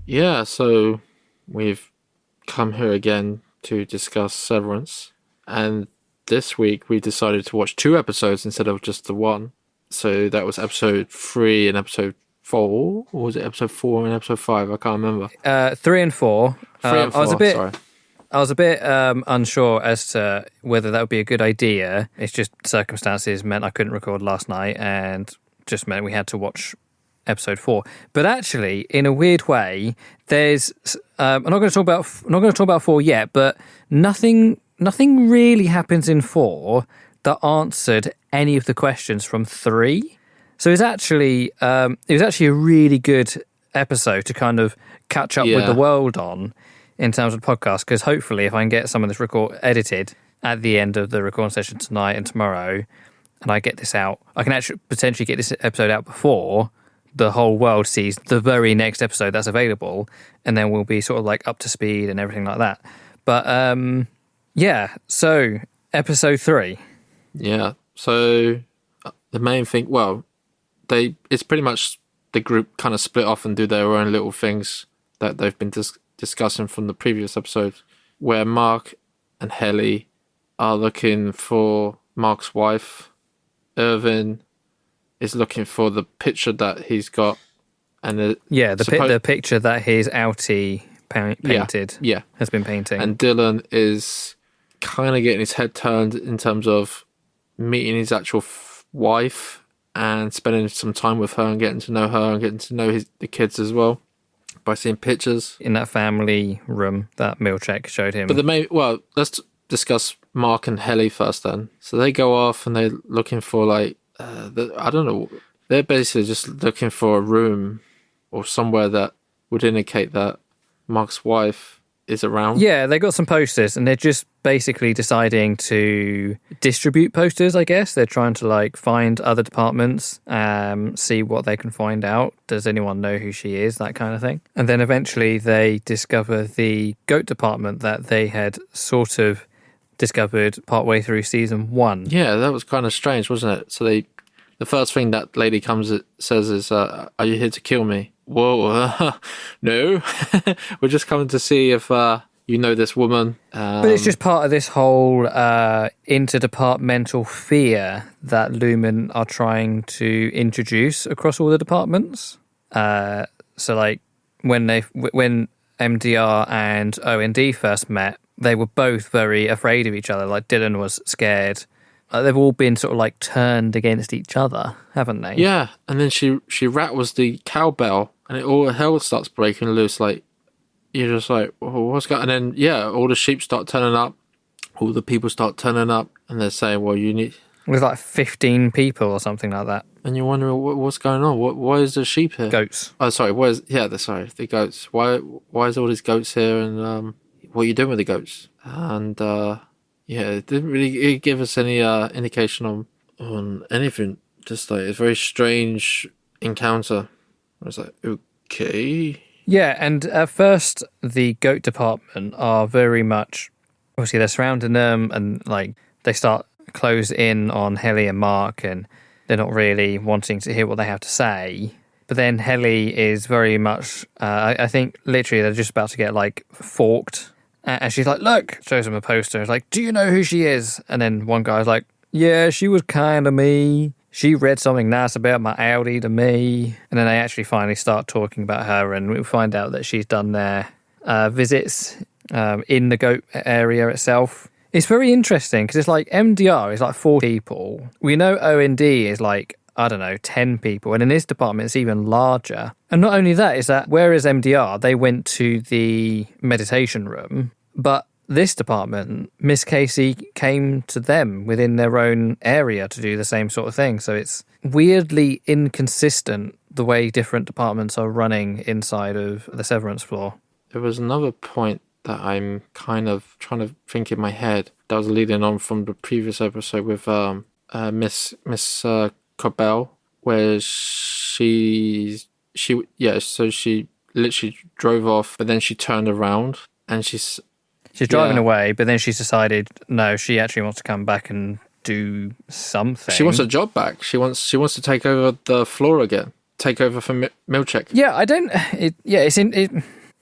Yeah, so we've come here again to discuss Severance, and this week we decided to watch two episodes instead of just the one. So that was episode 3 and episode 4, or was it episode 4 and episode 5? I can't remember. 3 and 4. 3 and 4, sorry. I was a bit unsure as to whether that would be a good idea. It's just circumstances meant I couldn't record last night, and just meant we had to watch episode 4. But actually, in a weird way, there's I'm not going to talk about 4 yet, but nothing really happens in 4 that answered any of the questions from 3. So it was actually a really good episode to kind of catch up with the world on in terms of the podcast, because hopefully if I can get some of this edited at the end of the recording session tonight and tomorrow, and I get this out, I can actually potentially get this episode out before the whole world sees the very next episode that's available, and then we'll be sort of like up to speed and everything like that. But so episode 3. Yeah, so the main thing, it's pretty much the group kind of split off and do their own little things that they've been discussing from the previous episode, where Mark and Helly are looking for Mark's wife. Irvin is looking for the picture that he's got, and the picture that his outie painted has been painting. And Dylan is kind of getting his head turned in terms of meeting his actual wife and spending some time with her and getting to know her and getting to know the kids as well by seeing pictures in that family room that Milchek showed him. But let's discuss Mark and Helly first then. So they go off and they're looking for I don't know, they're basically just looking for a room or somewhere that would indicate that Mark's wife is around. Yeah, they got some posters and they're just basically deciding to distribute posters, I guess. They're trying to find other departments, see what they can find out. Does anyone know who she is? That kind of thing. And then eventually they discover the goat department that they had sort of discovered partway through season 1. Yeah, that was kind of strange, wasn't it? So the first thing that lady says is, "Are you here to kill me?" Whoa, no. We're just coming to see if you know this woman. But it's just part of this whole interdepartmental fear that Lumen are trying to introduce across all the departments. So when MDR and OND first met, they were both very afraid of each other. Dylan was scared. They've all been sort of turned against each other, haven't they? Yeah, and then she rattles the cowbell, and all hell starts breaking loose. You're just what's going? And then all the sheep start turning up, all the people start turning up, and they're saying, "Well, you need." With 15 people or something like that. And you're wondering what's going on. Why is there sheep here? Goats. Oh, sorry. The goats. Why is all these goats here? And what are you doing with the goats? And it didn't really give us any indication on anything. Just a very strange encounter. I was okay. Yeah, and at first the goat department are very much, obviously they're surrounding them, and they start close in on Helly and Mark, and they're not really wanting to hear what they have to say. But then Helly is very much, I think literally they're just about to get forked. And she's look, shows him a poster. It's do you know who she is? And then one guy's yeah, she was kind of me. She read something nice about my Audi to me. And then they actually finally start talking about her, and we find out that she's done their visits in the goat area itself. It's very interesting because it's MDR is 4 people. We know OND is 10 people. And in this department, it's even larger. And not only that, is that whereas MDR, they went to the meditation room, but this department, Miss Casey came to them within their own area to do the same sort of thing. So it's weirdly inconsistent the way different departments are running inside of the Severance floor. There was another point that I'm kind of trying to think in my head that was leading on from the previous episode with Miss Corbell, where she literally drove off, but then she turned around and she's driving away, but then she's decided no, she actually wants to come back and do something. She wants a job back. She wants to take over the floor again. Take over for Milchek. Yeah,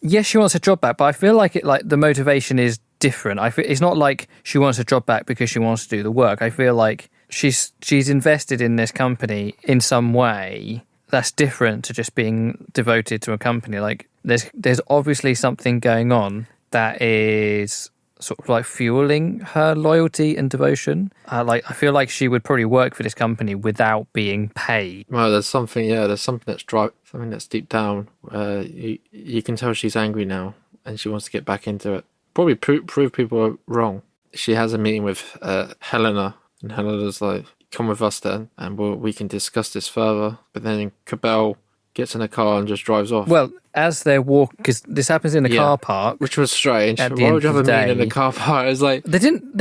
yes, she wants her job back, but I feel like the motivation is different. I feel it's not like she wants her job back because she wants to do the work. I feel like she's invested in this company in some way that's different to just being devoted to a company. Like there's obviously something going on that is sort of like fueling her loyalty and devotion. I feel like she would probably work for this company without being paid. Well, there's something something that's deep down. You can tell she's angry now, and she wants to get back into it. Probably prove people wrong. She has a meeting with Helena, and Helena's like, "Come with us then, and we can discuss this further." But then Cabell gets in a car and just drives off. Well, as they're walking, because this happens in a car park, which was strange. At the Why end would you of have the a meeting in day- the car park? It's like, they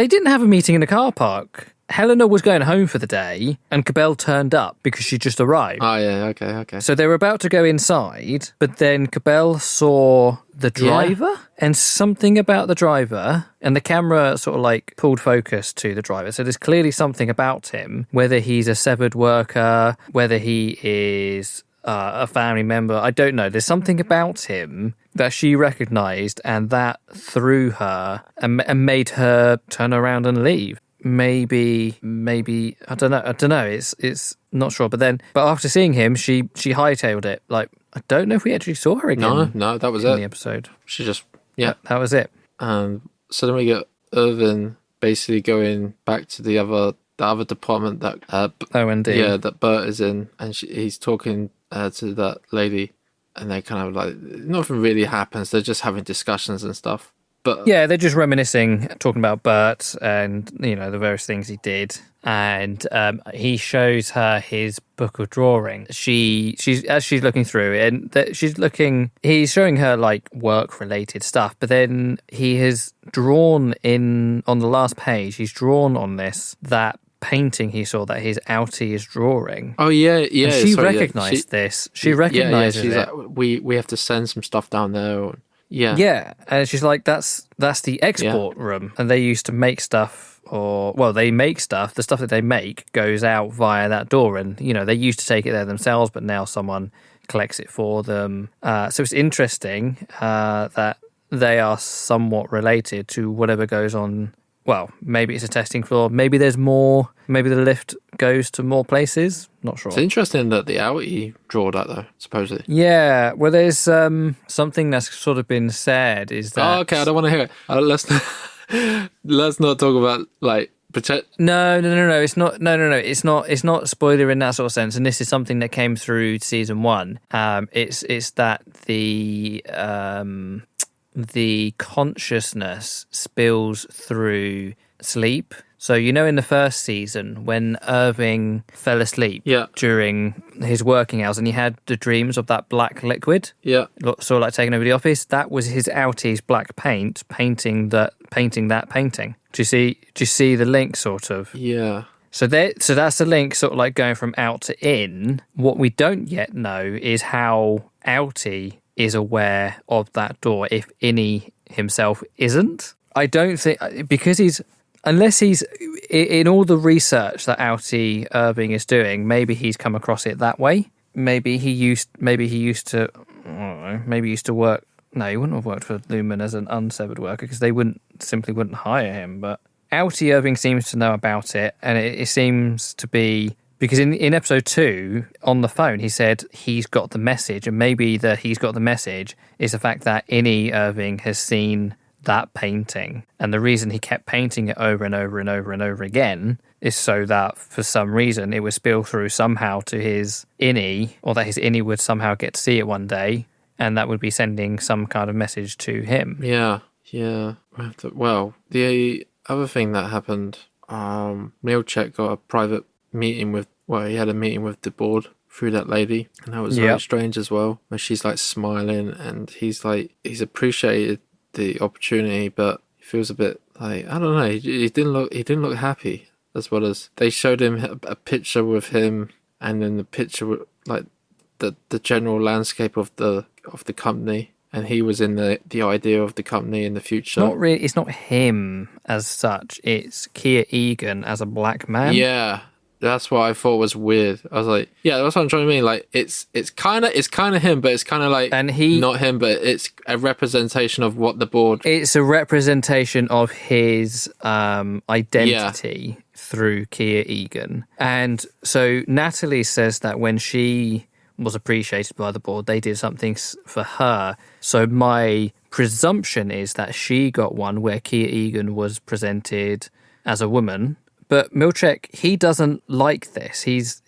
didn't have a meeting in a car park. Helena was going home for the day, and Cabell turned up because she just arrived. oh yeah, okay. So they were about to go inside, but then Cabell saw the driver and something about the driver, and the camera sort of like pulled focus to the driver. So there's clearly something about him, whether he's a severed worker, whether he is a family member, I don't know. There's something about him that she recognised, and that threw her and made her turn around and leave. Maybe I don't know. It's not sure. But after seeing him, she hightailed it. Like, I don't know if we actually saw her again. No, that was in it. the episode. She just That was it. And so then we get Irvin basically going back to the other department that O&D. yeah, that Bert is in, and he's talking to that lady, and they kind of like, nothing really happens. They're just having discussions and stuff. But Yeah, they're just reminiscing, talking about Bert and, the various things he did. And he shows her his book of drawing. She's looking through it, and he's showing her like work related stuff. But then he has drawn on the last page, he's drawn on that painting he saw that his outie is drawing. oh yeah, And she recognised this. She recognises she's it. like, we have to send some stuff down there. Yeah, and she's like, that's the export room, and they used to make stuff, they make stuff. The stuff that they make goes out via that door, and they used to take it there themselves, but now someone collects it for them. So it's interesting that they are somewhat related to whatever goes on. Well, maybe it's a testing floor. Maybe there's more. Maybe the lift goes to more places. Not sure. It's interesting that the outie draw that though, supposedly. Yeah, well, there's something that's sort of been said is that. Oh, okay, I don't want to hear it. Let's not talk about like protect. No. It's not. No. It's not spoiler in that sort of sense. And this is something that came through season 1. It's that the consciousness spills through sleep. So, in the first season, when Irving fell asleep during his working hours and he had the dreams of that black liquid, sort of like taking over the office, that was his outie's black paint painting that painting. Do you see the link, sort of? Yeah. So that's the link, sort of like going from out to in. What we don't yet know is how outie is aware of that door if Innie himself isn't. I don't think, because unless he's in all the research that outie Irving is doing, maybe he's come across it that way. Maybe he used to I don't know, maybe he used to work. No, he wouldn't have worked for Lumen as an unsevered worker because they wouldn't hire him. But outie Irving seems to know about it, and it seems to be because in episode 2 on the phone he said he's got the message, and maybe he's got the message is the fact that Innie Irving has seen that painting, and the reason he kept painting it over and over and over and over again is so that for some reason it would spill through somehow to his Innie, or that his Innie would somehow get to see it one day, and that would be sending some kind of message to him. Yeah. Well, the other thing that happened, Milchek got a private meeting he had a meeting with the board through that lady, and that was very strange as well, where she's like smiling, and he's appreciated the opportunity, but he feels a bit like, I don't know, he didn't look happy. As well as they showed him a picture with him, and then the picture like the general landscape of the company, and he was in the idea of the company in the future. Not really. It's not him as such. It's Keir Egan as a black man. Yeah, That's what I thought was weird. I was like, yeah, that's what I'm trying to mean. Like, it's kind of him, but it's kind of like And he not him, but it's a representation of what the board. it's a representation of his identity through Kia Egan. And so Natalie says that when she was appreciated by the board, they did something for her. So my presumption is that she got one where Kia Egan was presented as a woman. But Milchek, he doesn't like this. He's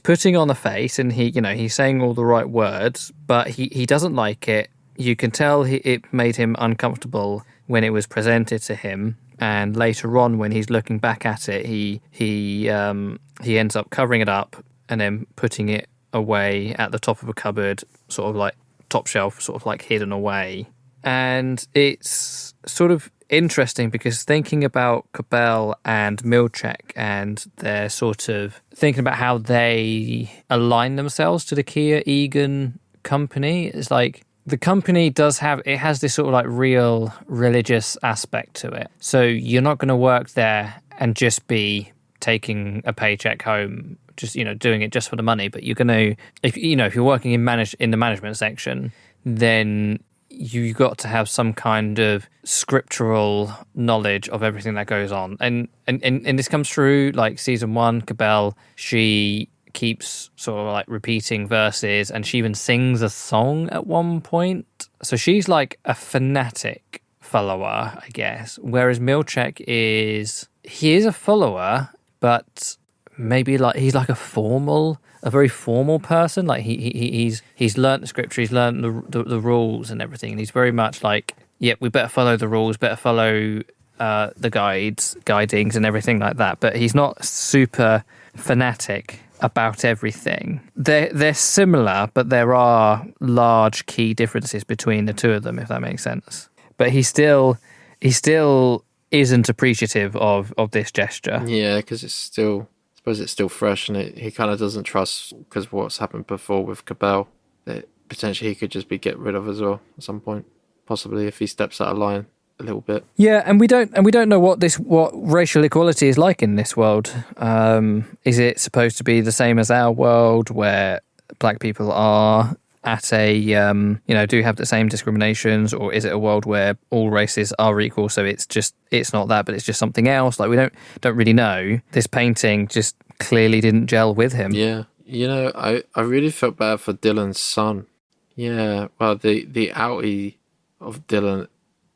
putting on a face, and he's saying all the right words, but he doesn't like it. You can tell it made him uncomfortable when it was presented to him, and later on, when he's looking back at it, he ends up covering it up and then putting it away at the top of a cupboard, sort of like top shelf, sort of like hidden away. And it's sort of interesting because thinking about Cabell and Milchek, and they're sort of thinking about how they align themselves to the Kia Egan company, it's like the company has this sort of like real religious aspect to it. So you're not going to work there and just be taking a paycheck home, just doing it just for the money. But you're going to, if you're working in the management section, then you've got to have some kind of scriptural knowledge of everything that goes on. And this comes through like season 1, Cabell, she keeps sort of like repeating verses, and she even sings a song at one point. So she's like a fanatic follower, I guess. Whereas Milchek is a follower, but maybe like he's like a very formal person. Like he's learnt the scripture, he's learnt the rules and everything, and he's very much like, yep, we better follow the rules, better follow the guidings and everything like that. But he's not super fanatic about everything. They're similar, but there are large key differences between the two of them, if that makes sense. But he still isn't appreciative of this gesture. Yeah, because it's still, I suppose it's still fresh, and he kind of doesn't trust, because of what's happened before with Cabell, that potentially he could just be get rid of as well at some point, possibly if he steps out of line a little bit. Yeah, and we don't know what racial equality is like in this world. Is it supposed to be the same as our world, where black people are at a do have the same discriminations, or is it a world where all races are equal? So it's not that, but it's just something else. Like we don't really know. This painting just clearly didn't gel with him. Yeah, I really felt bad for Dylan's son. Yeah, well, the outie of Dylan,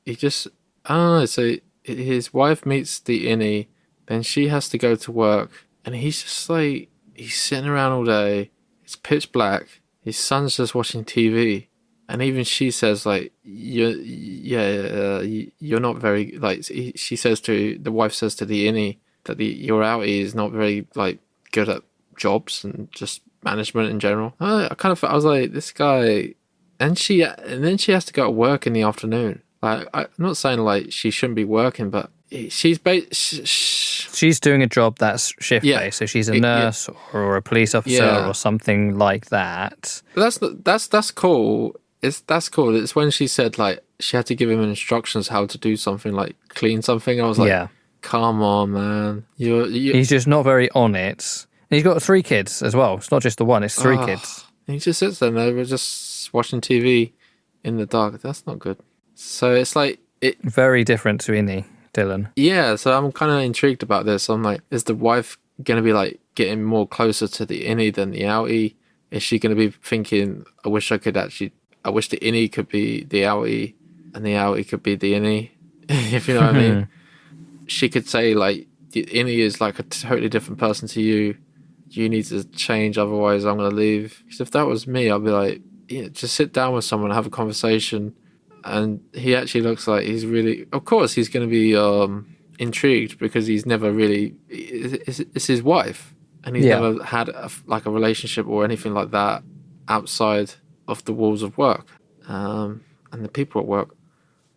he just, so his wife meets the innie, then she has to go to work, and he's just like, he's sitting around all day, it's pitch black, his son's just watching TV, and even she says like, you're not very, like, she says to, the wife says to the innie that your outie is not very like good at jobs and just management in general. I was like, this guy, and then she has to go to work in the afternoon. Like, I'm not saying like she shouldn't be working, but she's doing a job that's shift based. So she's a nurse or a police officer or something like that. But that's cool. That's cool. It's when she said like she had to give him instructions how to do something, like clean something. I was like, come on, man. He's just not very on it. And he's got 3 kids as well. It's not just the one; it's 3 kids. He just sits there and they were just watching TV in the dark. That's not good. So it's like very different to Dylan. Yeah, so I'm kind of intrigued about this. I'm like, is the wife going to be like getting more closer to the innie than the outie? Is she going to be thinking, I wish the innie could be the outie and the outie could be the innie, if you know what I mean? She could say like, the innie is like a totally different person to you. You need to change, otherwise I'm going to leave. Because if that was me, I'd be like, yeah, just sit down with someone, have a conversation. And he actually looks like he's really, of course he's going to be intrigued, because he's never really, it's his wife, and he's never had a relationship or anything like that outside of the walls of work and the people at work.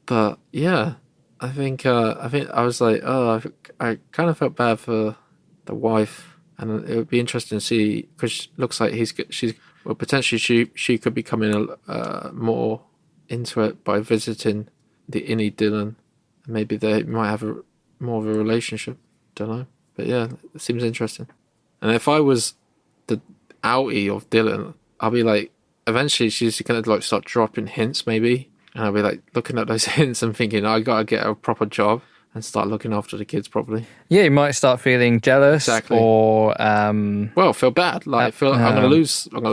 But yeah, I think I was like, I kind of felt bad for the wife, and it would be interesting to see, because it looks like potentially she could be coming more into it by visiting the innie Dylan. Maybe they might have more of a relationship. Don't know. But yeah, it seems interesting. And if I was the outie of Dylan, I'll be like, eventually she's gonna like start dropping hints maybe, and I'll be like looking at those hints and thinking I gotta get a proper job and start looking after the kids properly. Yeah, you might start feeling jealous Exactly. or well, feel bad. Like feel I'm gonna lose it. I'm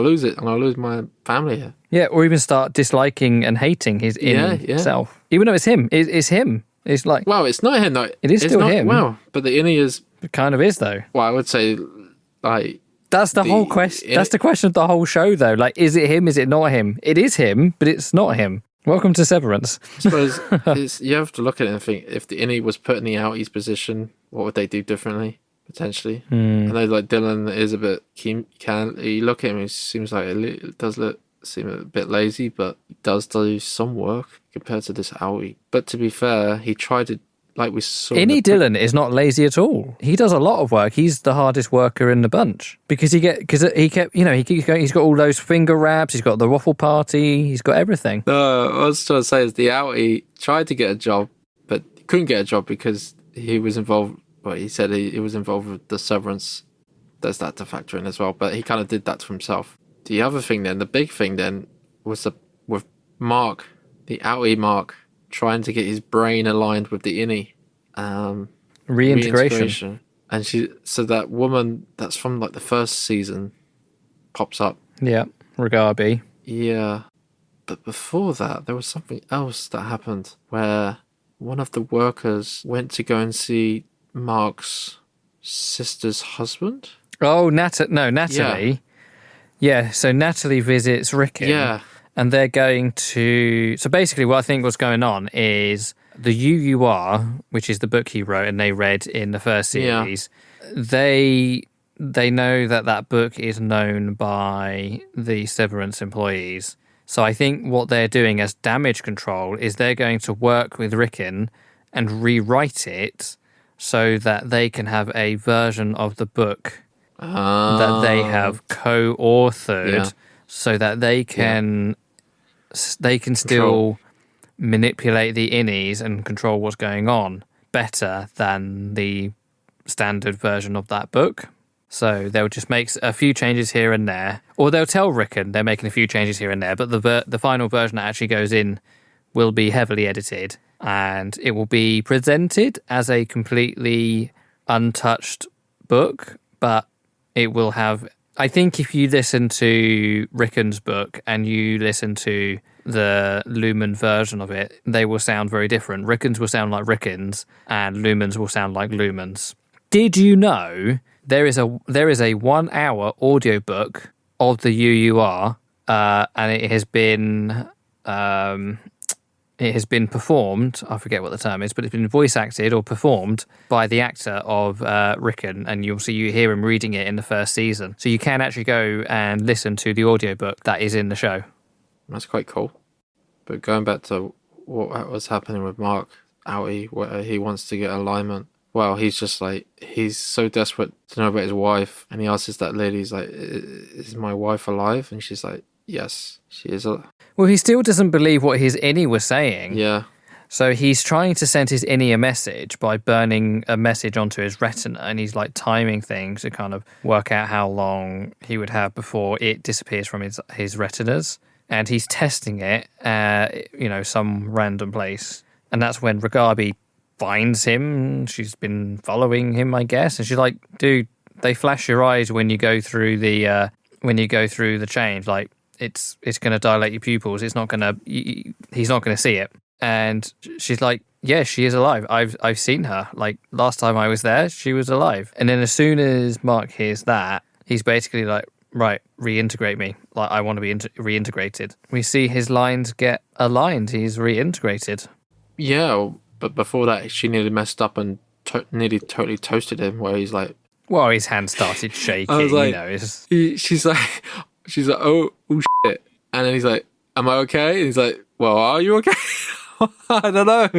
gonna lose my family here. Yeah, or even start disliking and hating his inner self. Even though it's him. It's him. It's like, well, it's not him though. It is still him. Well, but the innie is. It kind of is though. Well, I would say, like. That's the whole question. That's the question of the whole show, though. Like, is it him? Is it not him? It is him, but it's not him. Welcome to Severance. I suppose you have to look at it and think, if the innie was put in the outies position, what would they do differently, potentially? I know, like, Dylan is a bit keen. You look at him, he seems like it does seem a bit lazy, but he does do some work compared to this outie. But to be fair, he tried to, like we saw. Innie Dylan is not lazy at all. He does a lot of work. He's the hardest worker in the bunch because he's got all those finger wraps. He's got the waffle party. He's got everything. No, what I was trying to say is the outie tried to get a job, but he couldn't get a job because he was involved. Well, he said he was involved with the severance. There's that to factor in as well, but he kind of did that to himself. The other thing then, the big thing then, was with Mark, the outie Mark, trying to get his brain aligned with the innie. Reintegration. And so that woman that's from like the first season pops up. Yeah, Regabi. Yeah. But before that, there was something else that happened where one of the workers went to go and see Mark's sister's husband. Oh, Natalie. Yeah, so Natalie visits Rickon. Yeah. And they're going to... So basically what I think what's going on is the UUR, which is the book he wrote and they read in the first series, they know that book is known by the Severance employees. So I think what they're doing as damage control is they're going to work with Rickon and rewrite it so that they can have a version of the book that they have co-authored so that they can... They can still manipulate the innies and control what's going on better than the standard version of that book. So they'll just make a few changes here and there, or they'll tell Rickon they're making a few changes here and there, but the final version that actually goes in will be heavily edited and it will be presented as a completely untouched book, but it will have... I think if you listen to Rickon's book and you listen to the Lumen version of it, they will sound very different. Rickon's will sound like Rickon's and Lumen's will sound like Lumen's. Did you know there is a 1 hour audiobook of the UUR and it has been performed, I forget what the term is, but it's been voice acted or performed by the actor of Rickon, and you hear him reading it in the first season. So you can actually go and listen to the audiobook that is in the show. That's quite cool. But going back to what was happening with Mark Outie, where he wants to get alignment, well, he's just like, he's so desperate to know about his wife, and he asks that lady, he's like, is my wife alive? And she's like, yes, she is alive. Well, he still doesn't believe what his innie was saying. Yeah. So he's trying to send his innie a message by burning a message onto his retina, and he's like timing things to kind of work out how long he would have before it disappears from his retinas. And he's testing it at, some random place. And that's when Regabi finds him. She's been following him, I guess. And she's like, dude, they flash your eyes when you go through the change. Like, it's going to dilate your pupils. He's not going to see it. And she's like, yeah, she is alive. I've seen her. Like, last time I was there, she was alive. And then as soon as Mark hears that, he's basically like, right, reintegrate me. Like, I want to be reintegrated. We see his lines get aligned. He's reintegrated. Yeah, but before that, she nearly messed up and nearly totally toasted him, where he's like... Well, his hand started shaking, I was like, she's like, oh shit. And then he's like, am I okay? And he's like, well, are you okay? I don't know.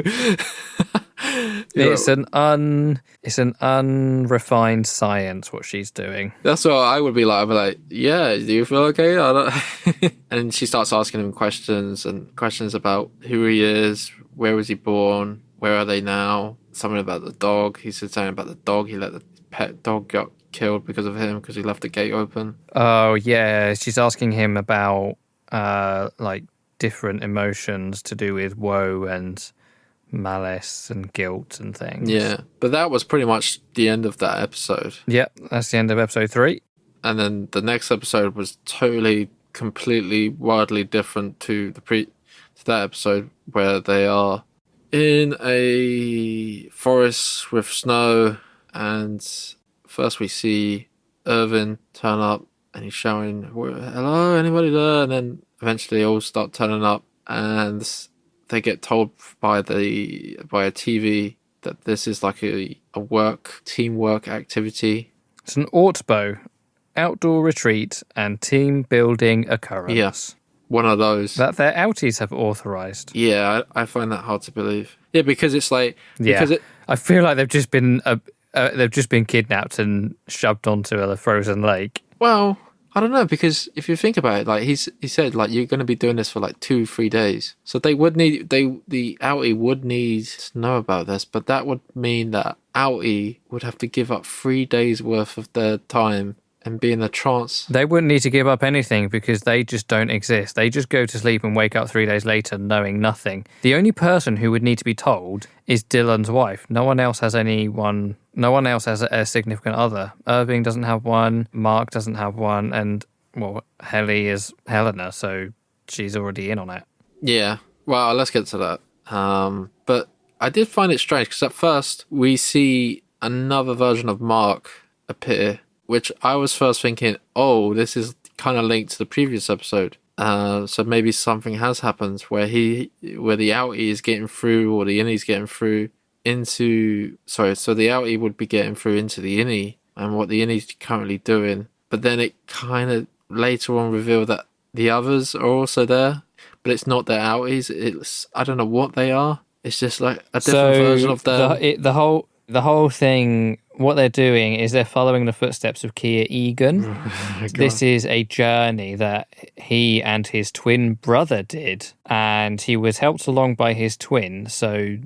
It's an unrefined science what she's doing. That's what I would be like. I'd be like, yeah, do you feel okay? I don't. And she starts asking him questions about who he is, where was he born, where are they now, something about the dog. He said something about the dog. He let the pet dog got killed because of him because he left the gate open. Oh yeah, she's asking him about like different emotions to do with woe and malice and guilt and things. Yeah, but that was pretty much the end of that episode. Yep, that's the end of episode 3. And then the next episode was totally, completely, wildly different to to that episode where they are in a forest with snow, and first we see Irvin turn up and he's shouting, "Hello, anybody there?" And then eventually they all start turning up, and they get told by a TV that this is like a teamwork activity. It's an ORTBO, outdoor retreat and team building occurrence. Yeah, one of those that their outies have authorized. Yeah, I find that hard to believe. Yeah, because it's like I feel like they've just been kidnapped and shoved onto a frozen lake. Well, I don't know, because if you think about it, like he said, like you're going to be doing this for like 2-3 days, so the outie would need to know about this, but that would mean that outie would have to give up 3 days worth of their time and be in a trance. They wouldn't need to give up anything because they just don't exist. They just go to sleep and wake up 3 days later knowing nothing. The only person who would need to be told is Dylan's wife. No one else has anyone. No one else has a significant other. Irving doesn't have one. Mark doesn't have one. And, well, Helly is Helena, so she's already in on it. Yeah. Well, let's get to that. But I did find it strange because at first we see another version of Mark appear, which I was first thinking, oh, this is kind of linked to the previous episode. So maybe something has happened where the outie is getting through, or the innie's getting through so the outie would be getting through into the innie and what the innie's currently doing. But then it kind of later on revealed that the others are also there, but it's not their outies. I don't know what they are. It's just like a different version of them. The whole thing, what they're doing is they're following the footsteps of Kia Egan. This is a journey that he and his twin brother did, and he was helped along by his twin. So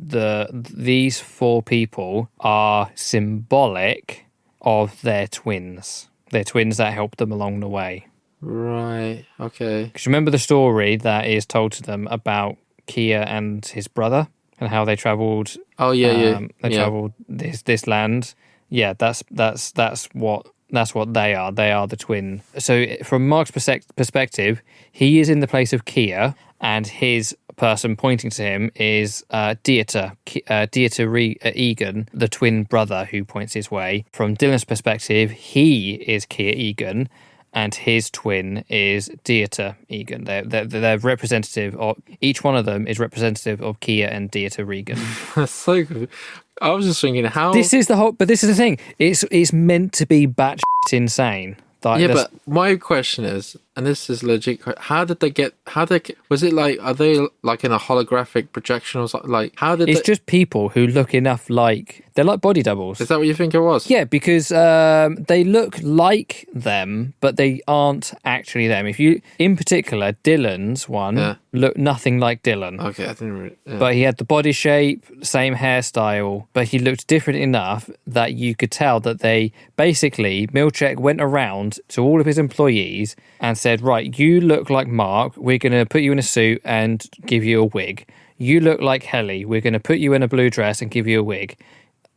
these 4 people are symbolic of their twins. They're twins that helped them along the way. Right, okay. Because remember the story that is told to them about Kia and his brother? And how they travelled. Oh yeah. They travelled this land. Yeah, that's what they are. They are the twin. So from Mark's perspective, he is in the place of Kia, and his person pointing to him is Dieter Egan, the twin brother who points his way. From Dylan's perspective, he is Kia Egan, and his twin is Dieter Egan. They're representative of, each one of them is representative of Kia and Dieter Egan. That's so good. I was just thinking how this is the thing. It's meant to be batshit insane. But my question is, and this is legit, was it like, are they like in a holographic projection or something? Like, it's just people who look enough like, they're like body doubles. Is that what you think it was? Yeah, because they look like them, but they aren't actually them. In particular, Dylan's one looked nothing like Dylan. Okay, I didn't really... Yeah. But he had the body shape, same hairstyle, but he looked different enough that you could tell that they basically, Milchek went around to all of his employees and said, right, you look like Mark, we're going to put you in a suit and give you a wig. You look like Helly, we're going to put you in a blue dress and give you a wig.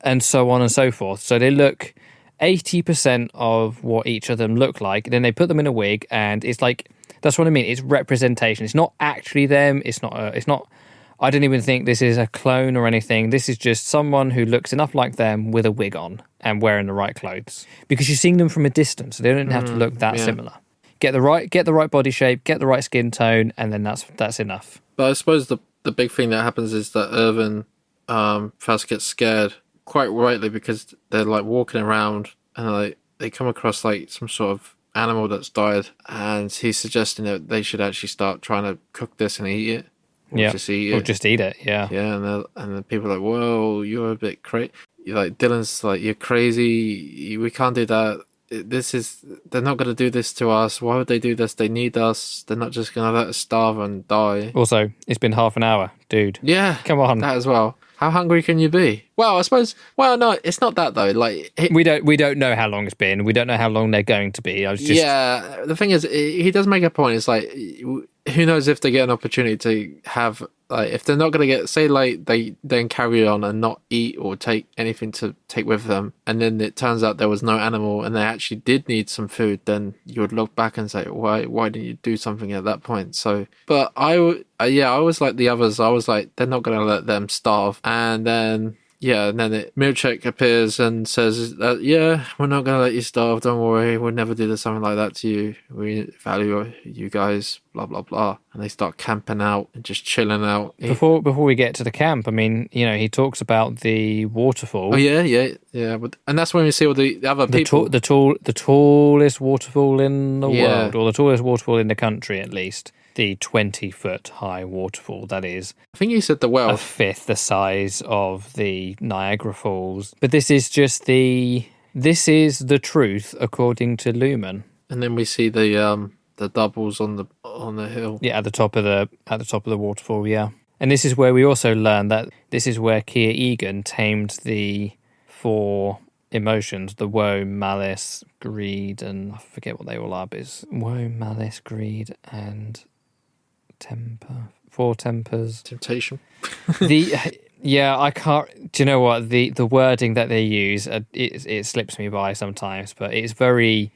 And so on and so forth. So they look 80% of what each of them look like. Then they put them in a wig, and it's like, that's what I mean. It's representation. It's not actually them. It's not. I don't even think this is a clone or anything. This is just someone who looks enough like them with a wig on and wearing the right clothes. Because you're seeing them from a distance, so they don't have to look that similar. Get the right body shape, get the right skin tone, and then that's enough. But I suppose the big thing that happens is that Irvin first gets scared, quite rightly, because they're like walking around and like they come across like some sort of animal that's died, and he's suggesting that they should actually start trying to cook this and eat it. Or just eat it. Yeah, and the people are like, whoa, you're a bit crazy. Like Dylan's like, you're crazy. We can't do that. They're not going to do this to us. Why would they do this? They need us. They're not just going to let us starve and die. Also, it's been half an hour, dude. Yeah, come on, that as well. How hungry can you be? Well, I suppose. Well, no, it's not that though. Like We don't know how long it's been. We don't know how long they're going to be. I was just yeah, the thing is, he does make a point. It's like, who knows if they get an opportunity to have, like, if they're not going to get, say, like, they then carry on and not eat or take anything to take with them, and then it turns out there was no animal and they actually did need some food, then you would look back and say, why didn't you do something at that point? So, but I was like the others. I was like, they're not going to let them starve. And then yeah, and then Milchek appears and says that, yeah, we're not going to let you starve, don't worry, we'll never do something like that to you, we value you guys, blah, blah, blah. And they start camping out and just chilling out. before we get to the camp. I mean, he talks about the waterfall. Oh, yeah. And that's when we see all the other people. The tallest waterfall in the world, or the tallest waterfall in the country, at least. The 20-foot high waterfall, that is. I think you said the well. A fifth the size of the Niagara Falls. But this is the truth according to Lumen. And then we see the doubles on the hill. Yeah, at the top of the waterfall, yeah. And this is where we also learn that this is where Kia Egan tamed the 4 emotions, the woe, malice, greed, and I forget what they all are, but it's woe, malice, greed, and temper. 4 tempers. Temptation. I can't. Do you know what the wording that they use? It slips me by sometimes, but it is very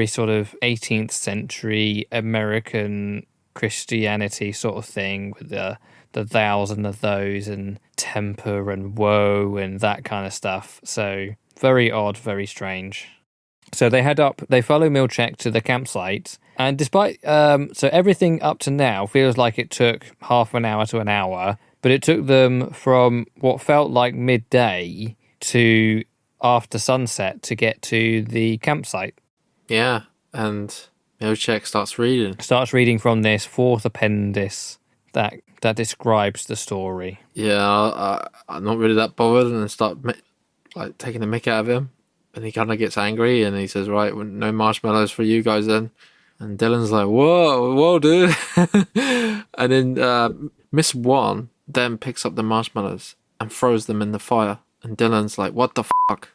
sort of 18th century American Christianity sort of thing with the thous and the those and temper and woe and that kind of stuff. So very odd, very strange. So they follow Milchek to the campsite, and despite so everything up to now feels like it took half an hour to an hour, but it took them from what felt like midday to after sunset to get to the campsite. Yeah, and Milchek starts reading from this 4th appendix that describes the story. Yeah, I'm not really that bothered, and start like taking the mick out of him. And he kind of gets angry and he says, right, no marshmallows for you guys then. And Dylan's like, whoa, dude. And then Miss One then picks up the marshmallows and throws them in the fire. And Dylan's like, what the fuck?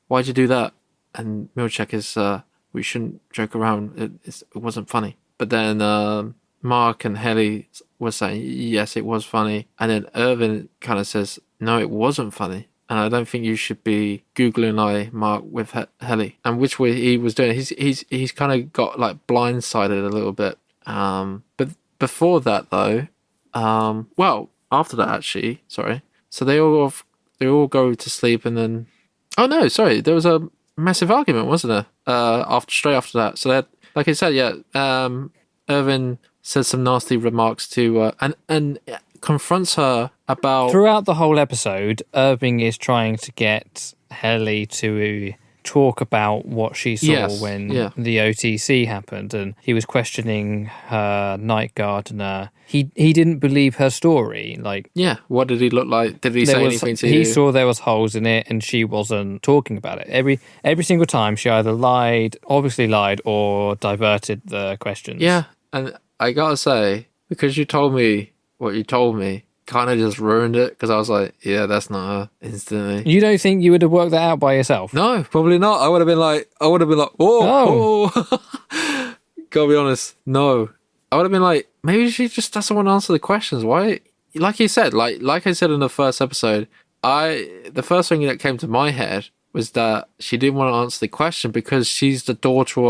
Why'd you do that? And Milchek is, we shouldn't joke around. It wasn't funny. But then Mark and Helly were saying, yes, it was funny. And then Irvin kind of says, no, it wasn't funny. And I don't think you should be googling Mark with Helly. And which way he was doing, he's kind of got like blindsided a little bit. But before that though, after that actually, sorry. So they all go to sleep, and then, oh no, sorry, there was a massive argument, wasn't there? Straight after that. So that, like I said, yeah, Irvin says some nasty remarks to and confronts her about... Throughout the whole episode, Irving is trying to get Helly to talk about what she saw when the OTC happened, and he was questioning her night gardener. He didn't believe her story. What did he look like? Did he say anything to you? He saw there was holes in it, and she wasn't talking about it. Every single time, she either obviously lied, or diverted the questions. Yeah, and I gotta say, because you told me what you told me, kind of just ruined it, because I was like, yeah, that's not her, instantly. You don't think you would have worked that out by yourself? No, probably not. I would have been like, oh. Gotta be honest, no. I would have been like, maybe she just doesn't want to answer the questions. Why? Like you said, like I said in the first episode, the first thing that came to my head was that she didn't want to answer the question because she's the daughter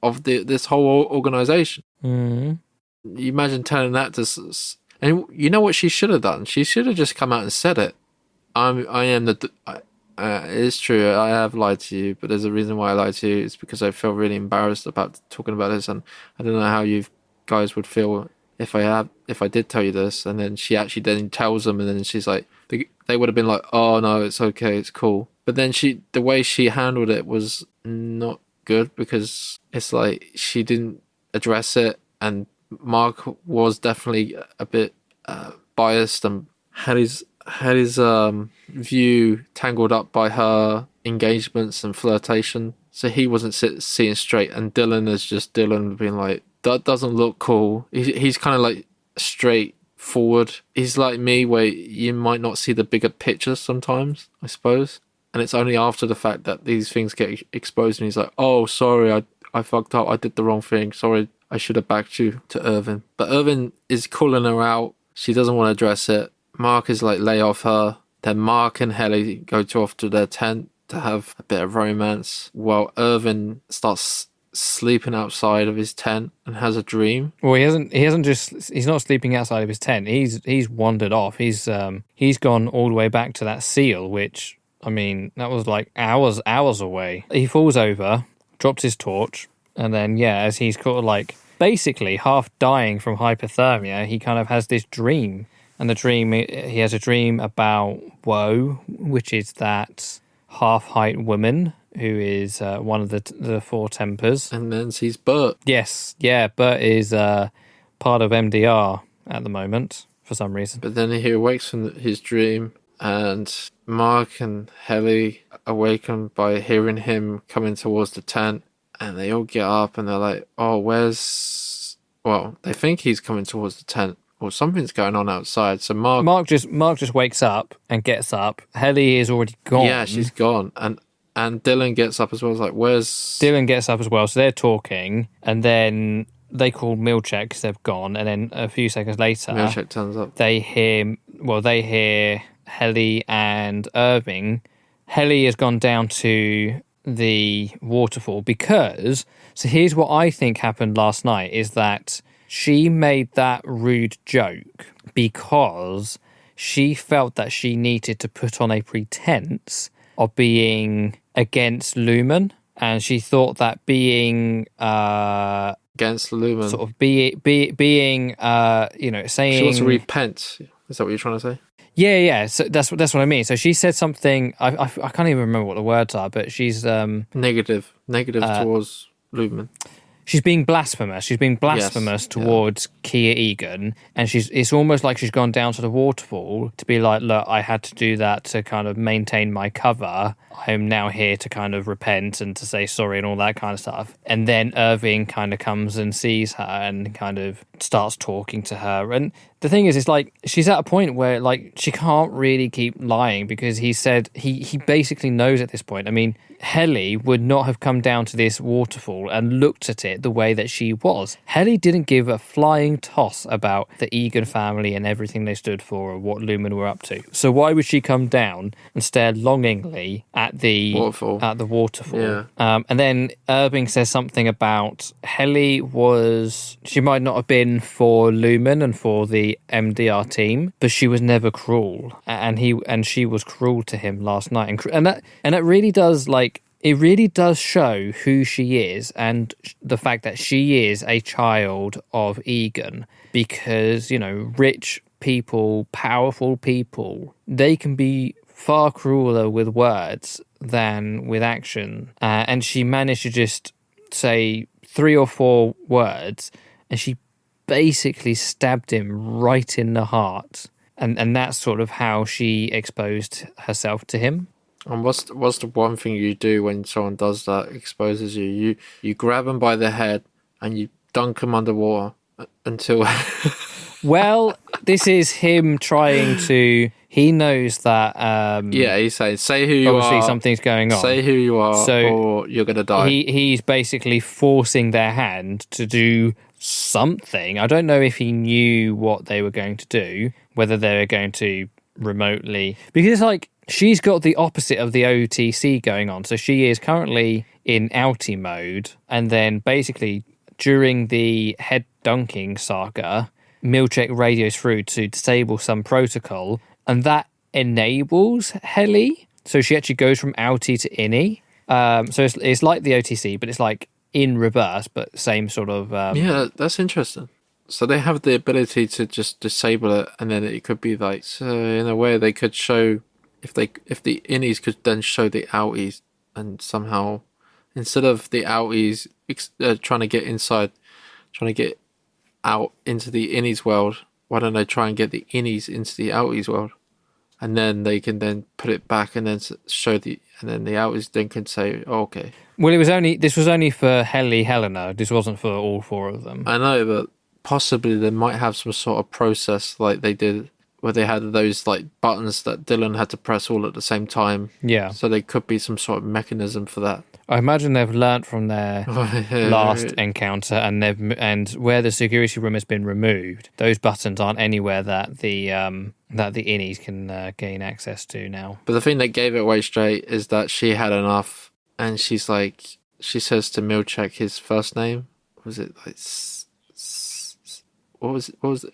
of this whole organization. Mm. You imagine telling that to... And you know what she should have done? She should have just come out and said it. It's true, I have lied to you, but there's a reason why I lied to you. It's because I feel really embarrassed about talking about this, and I don't know how you guys would feel if I did tell you this. And then she actually then tells them, and then she's like, they would have been like, oh no, it's okay, it's cool. But then the way she handled it was not good, because it's like she didn't address it, and Mark was definitely a bit biased and had his view tangled up by her engagements and flirtation, so he wasn't seeing straight. And Dylan is just Dylan being like, that doesn't look cool. He's kind of like straight forward. He's like me, where you might not see the bigger picture sometimes, I suppose. And it's only after the fact that these things get exposed and he's like, oh, sorry, I fucked up. I did the wrong thing. Sorry, I should have backed you, to Irvin. But Irvin is calling her out. She doesn't want to address it. Mark is like, lay off her. Then Mark and Helly go off to their tent to have a bit of romance, while Irvin starts sleeping outside of his tent and has a dream. Well, he's not sleeping outside of his tent. He's wandered off. He's gone all the way back to that seal, which, I mean, that was like hours away. He falls over, drops his torch, and then, yeah, as he's kind of like basically half dying from hypothermia, he kind of has this dream. And he has a dream about Woe, which is that half-height woman who is one of the Four Tempers. And then sees Bert. Yes, yeah, Bert is part of MDR at the moment for some reason. But then he awakes from his dream, and Mark and Helly awaken by hearing him coming towards the tent, and they all get up and they're like, oh, well, they think he's coming towards the tent. Or something's going on outside. So Mark just wakes up and gets up. Helly is already gone. Yeah, she's gone. And Dylan gets up as well. It's like, where's... Dylan gets up as well. So they're talking. And then they call Milchek because they've gone. And then a few seconds later... Milchek turns up. They hear Helly and Irving. Helly has gone down to the waterfall because... So here's what I think happened last night is that... She made that rude joke because she felt that she needed to put on a pretense of being against Lumen, and she thought that being against Lumen, sort of being saying she wants to repent. Is that what you're trying to say? Yeah. So that's what I mean. So she said something. I can't even remember what the words are, but she's negative towards Lumen. She's being blasphemous. She's being blasphemous towards Kia Egan, and it's almost like she's gone down to the waterfall to be like, look, I had to do that to kind of maintain my cover. I'm now here to kind of repent and to say sorry and all that kind of stuff. And then Irving kind of comes and sees her and kind of starts talking to her. And the thing is, it's like she's at a point where like she can't really keep lying because he said he basically knows at this point. I mean, Helly would not have come down to this waterfall and looked at it the way that she was. Helly didn't give a flying toss about the Egan family and everything they stood for or what Lumen were up to. So why would she come down and stare longingly at the waterfall? Yeah. And then Irving says something about Helly she might not have been for Lumen and for the MDR team, but she was never cruel, and she was cruel to him last night, and that really does it really does show who she is and the fact that she is a child of Egan, because rich people, powerful people, they can be far crueler with words than with action, and she managed to just say 3 or 4 words and she basically stabbed him right in the heart, and that's sort of how she exposed herself to him. And what's the one thing you do when someone does that, exposes you? You grab them by the head and you dunk them underwater until... Well, this is him trying to... He knows that... he's saying, say who you are. Obviously, something's going on. Say who you are, or you're going to die. He's basically forcing their hand to do something. I don't know if he knew what they were going to do, whether they were going to remotely... Because, she's got the opposite of the OTC going on. So she is currently in outie mode. And then basically during the head dunking saga, Milchek radios through to disable some protocol. And that enables Helly. So she actually goes from outie to innie. So it's like the OTC, but it's like in reverse, but same sort of... Yeah, that's interesting. So they have the ability to just disable it. And then it could be like, so in a way they could show... If the innies could then show the outies, and somehow instead of the outies trying to get out into the innies world, why don't they try and get the innies into the outies world, and then they can then put it back and then show and then the outies then can say, oh, okay. Well, this was only for Helena. This wasn't for all 4 of them. I know, but possibly they might have some sort of process like they did where they had those like buttons that Dylan had to press all at the same time. Yeah. So there could be some sort of mechanism for that. I imagine they've learnt from their last Right. encounter, and where the security room has been removed, those buttons aren't anywhere that the innies can gain access to now. But the thing that gave it away straight is that she had enough, and she's like, she says to Milchek his first name. Was it like,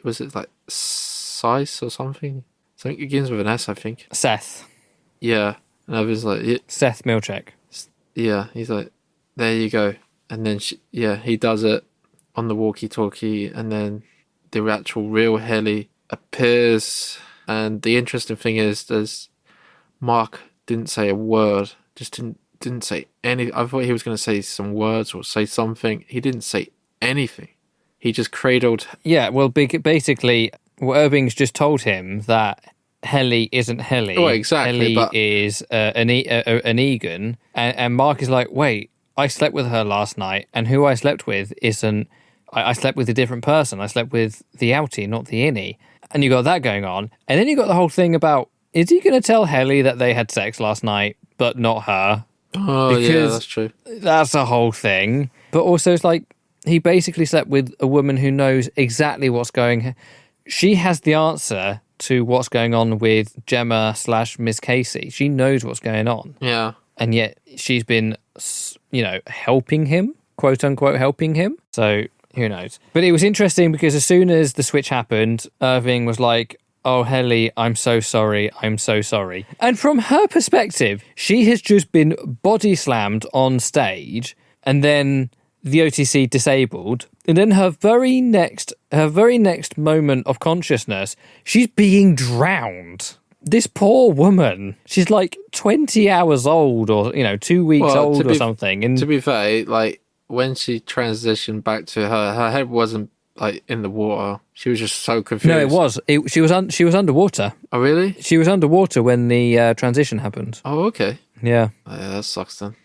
was it like Sice or something? Something it begins with an S, I think. Seth. Yeah, and I was like, Seth Milchek. yeah, he's like, there you go. And then, he does it on the walkie-talkie, and then the actual real heli appears. And the interesting thing is Mark didn't say a word, just didn't say any. I thought he was going to say some words or say something. He didn't say anything. He just cradled. Yeah, well, basically, Irving's just told him that Heli isn't Heli. Oh, exactly. Heli is an Egan. And Mark is like, wait, I slept with her last night, and who I slept with isn't... I slept with a different person. I slept with the outie, not the innie. And you got that going on. And then you got the whole thing about, is he going to tell Heli that they had sex last night, but not her? Oh, Because yeah, that's true. That's a whole thing. But also, it's like, he basically slept with a woman who knows exactly what's going... She has the answer to what's going on with Gemma / Miss Casey. She knows what's going on. Yeah. And yet she's been, helping him, quote unquote, helping him. So who knows? But it was interesting because as soon as the switch happened, Irving was like, oh, Heli, I'm so sorry. I'm so sorry. And from her perspective, she has just been body slammed on stage, and then the OTC disabled, and then her very next moment of consciousness, she's being drowned. This poor woman, she's like 20 hours old, or 2 weeks old or something. And to be fair, like when she transitioned back to her head wasn't like in the water. She was just so confused. no, it was. She was underwater. Oh, really? She was underwater when the transition happened. Oh, okay. Yeah. Oh, yeah, that sucks then.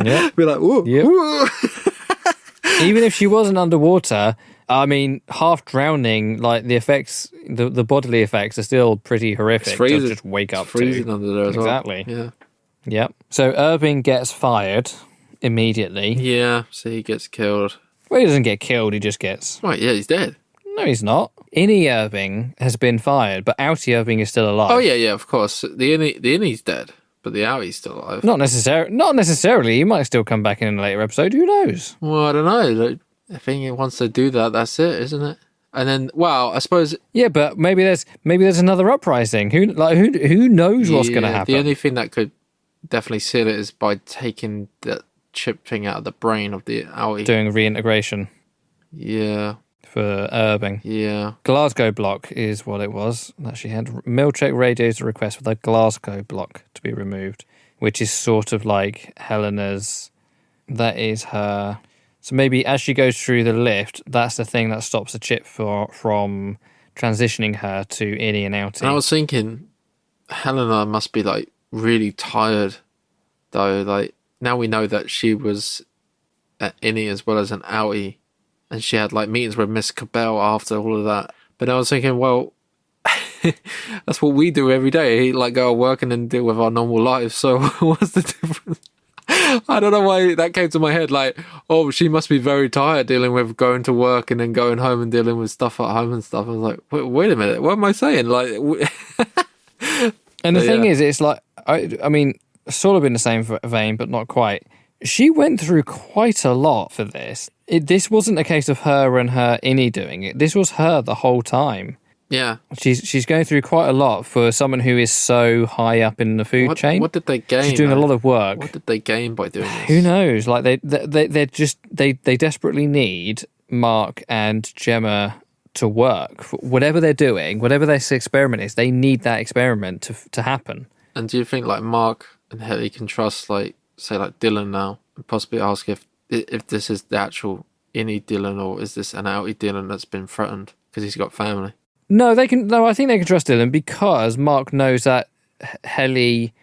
Yeah. We're like, whoa. Yep. Whoa. Even if she wasn't underwater, I mean, half drowning, like the effects, the bodily effects are still pretty horrific to just wake up it's freezing to. under there as Exactly. well. Yeah. Yep. So Irving gets fired immediately. Yeah, so he gets killed. Well, he doesn't get killed, he just gets... Right, yeah, he's dead. No, he's not. Innie Irving has been fired, but Outie Irving is still alive. Oh, yeah, of course. The innie's dead, but the outie's still alive. Not necessarily. He might still come back in a later episode. Who knows? Well, I don't know. Like, I think once they do that, that's it, isn't it? And then, well, I suppose... Yeah, but maybe there's another uprising. Who knows what's going to happen? The only thing that could definitely seal it is by taking that chip thing out of the brain of the outie. Doing reintegration. Yeah. For Irving. Yeah. Glasgow block is what it was that she had. Milchek radios a request for the Glasgow block to be removed, which is sort of like Helena's... That is her... So maybe as she goes through the lift, that's the thing that stops the chip from transitioning her to innie and outie. And I was thinking, Helena must be like really tired, though. Like now we know that she was at innie as well as an outie, and she had like meetings with Miss Cabell after all of that. But I was thinking, well, that's what we do every day, like go to work and then deal with our normal lives. So what's the difference? I don't know why that came to my head. Like, oh, she must be very tired dealing with going to work and then going home and dealing with stuff at home and stuff. I was like, wait a minute, what am I saying? Like, and the thing is, it's like, I mean, sort of in the same vein, but not quite. She went through quite a lot for this. This wasn't a case of her and her innie doing it. This was her the whole time. Yeah, she's going through quite a lot for someone who is so high up in the food chain. What did they gain? She's doing a lot of work. What did they gain by doing this? Who knows? Like they desperately need Mark and Gemma to work. Whatever they're doing, whatever this experiment is, they need that experiment to happen. And do you think like Mark and Heli can trust like say like Dylan now and possibly ask if this is the actual innie Dylan or is this an outie Dylan that's been threatened because he's got family? No, they can. No, I think they can trust Dylan because Mark knows that Heli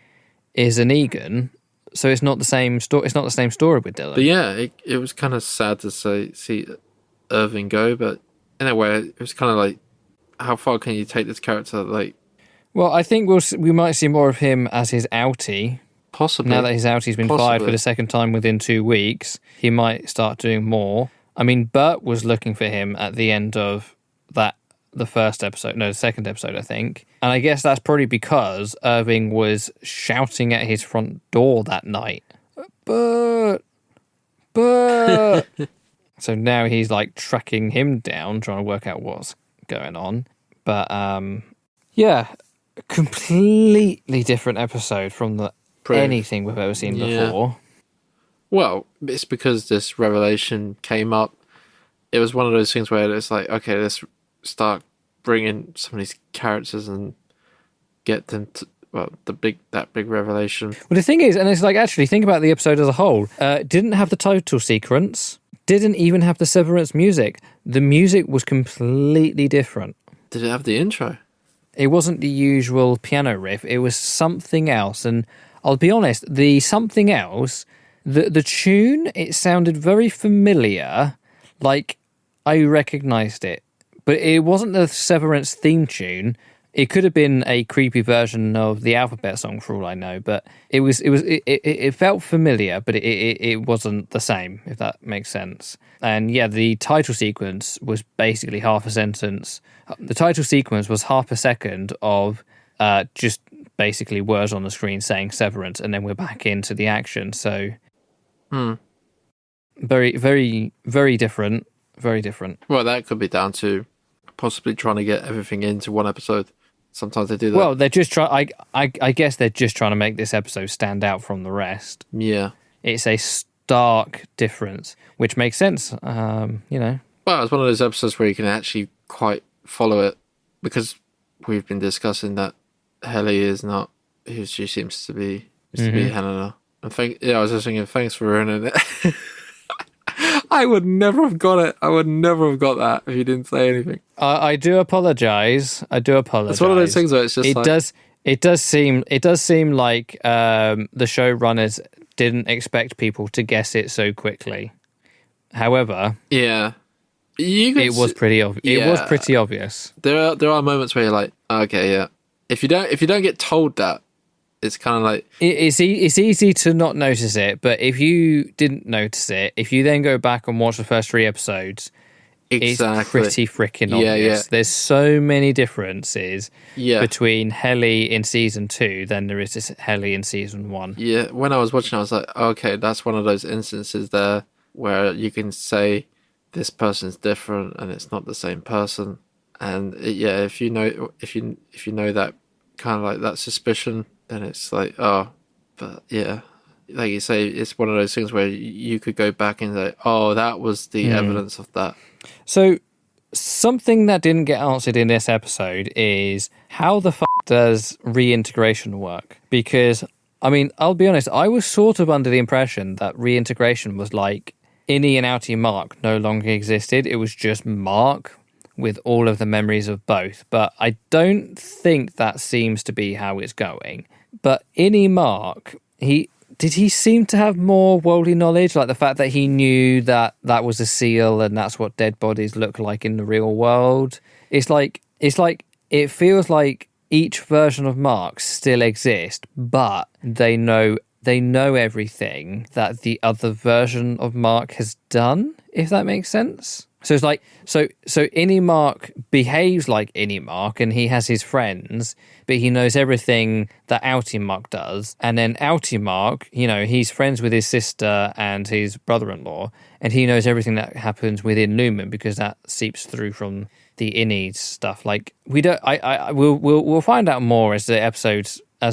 is an Egan, so it's not the same story. It's not the same story with Dylan. But yeah, it was kind of sad to see Irving go, but in a way, it was kind of like, how far can you take this character? Like, Well, I think we might see more of him as his outie. possibly. Now that his outie's been fired for the second time within 2 weeks, he might start doing more. I mean, Bert was looking for him at the end of the second episode, I think. And I guess that's probably because Irving was shouting at his front door that night. Bert! So now he's like tracking him down, trying to work out what's going on. But yeah, completely different episode from anything we've ever seen before. Well, it's because this revelation came up. It was one of those things where it's like, okay, let's start bringing some of these characters and get them to, that big revelation. Well, the thing is, and it's like, actually, think about the episode as a whole. Didn't have the title sequence, didn't even have the Severance music. The music was completely different. Did it have the intro? It wasn't the usual piano riff. It was something else. And I'll be honest, the something else, the tune, it sounded very familiar. Like, I recognised it. But it wasn't the Severance theme tune. It could have been a creepy version of the Alphabet song, for all I know. But it felt familiar, but it wasn't the same, if that makes sense. And yeah, the title sequence was basically half a sentence. The title sequence was half a second of just basically words on the screen saying Severance, and then we're back into the action. So very, very, very different. Very different. Well, that could be down to possibly trying to get everything into one episode. Sometimes they do that. Well, they're just trying. I guess they're just trying to make this episode stand out from the rest. Yeah, it's a stark difference, which makes sense. Well, it's one of those episodes where you can actually quite follow it, because we've been discussing that Helly is not who she seems to be. To be Helena. And I was just thinking, thanks for ruining it. I would never have got it. I would never have got that if you didn't say anything. I do apologize. It's one of those things where it's just it does seem like the showrunners didn't expect people to guess it so quickly. However, yeah, it was pretty obvious. It was pretty obvious. There are moments where you're like, okay, yeah. If you don't get told that, it's kind of like... It's easy to not notice it, but if you didn't notice it, if you then go back and watch the first 3 episodes, exactly. It's pretty freaking obvious. Yeah. There's so many differences between Helly in season 2 than there is this Helly in season 1. Yeah, when I was watching, I was like, okay, that's one of those instances there where you can say this person's different and it's not the same person. And if you know that kind of like that suspicion, then it's like, oh, but yeah, like you say, it's one of those things where you could go back and say, oh, that was the evidence of that. So something that didn't get answered in this episode is how the fuck does reintegration work? Because, I mean, I'll be honest, I was sort of under the impression that reintegration was like Innie and Outie Mark no longer existed. It was just Mark with all of the memories of both. But I don't think that seems to be how it's going. But Innie Mark, did he seem to have more worldly knowledge? Like the fact that he knew that was a seal and that's what dead bodies look like in the real world. It's like it feels like each version of Mark still exists, but they know everything that the other version of Mark has done, if that makes sense. So it's like, so Innie Mark behaves like Innie Mark and he has his friends, but he knows everything that Outie Mark does. And then Outie Mark, he's friends with his sister and his brother-in-law, and he knows everything that happens within Newman because that seeps through from the Innie stuff. Like we'll find out more as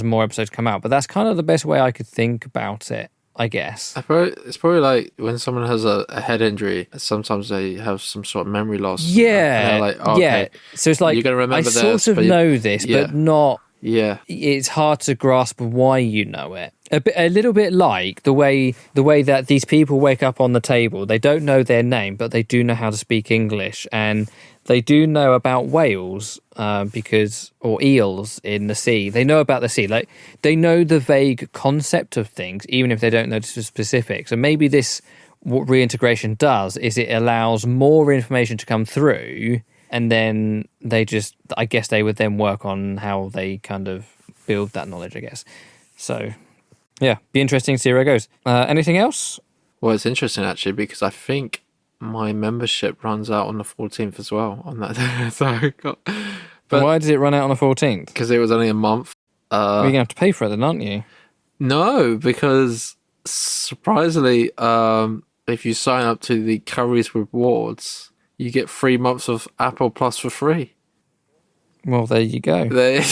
more episodes come out, but that's kind of the best way I could think about it, I guess. It's probably like when someone has a head injury, sometimes they have some sort of memory loss. Yeah. And they're like, oh, okay, so it's like, you're going to remember I sort of know this, but not... Yeah. It's hard to grasp why you know it. A little bit like the way that these people wake up on the table. They don't know their name, but they do know how to speak English, and they do know about whales or eels in the sea. They know about the sea. Like they know the vague concept of things, even if they don't know the specifics. And maybe this what reintegration does is it allows more information to come through, and then I guess they would then work on how they kind of build that knowledge, I guess. So, yeah, be interesting to see where it goes. Anything else? Well, it's interesting actually because I think my membership runs out on the 14th as well on that day. So, But why did it run out on the 14th? Because it was only a month. Well, you're going to have to pay for it then, aren't you? No, because surprisingly, if you sign up to the Curry's Rewards, you get 3 months of Apple Plus for free. Well, there you go. There.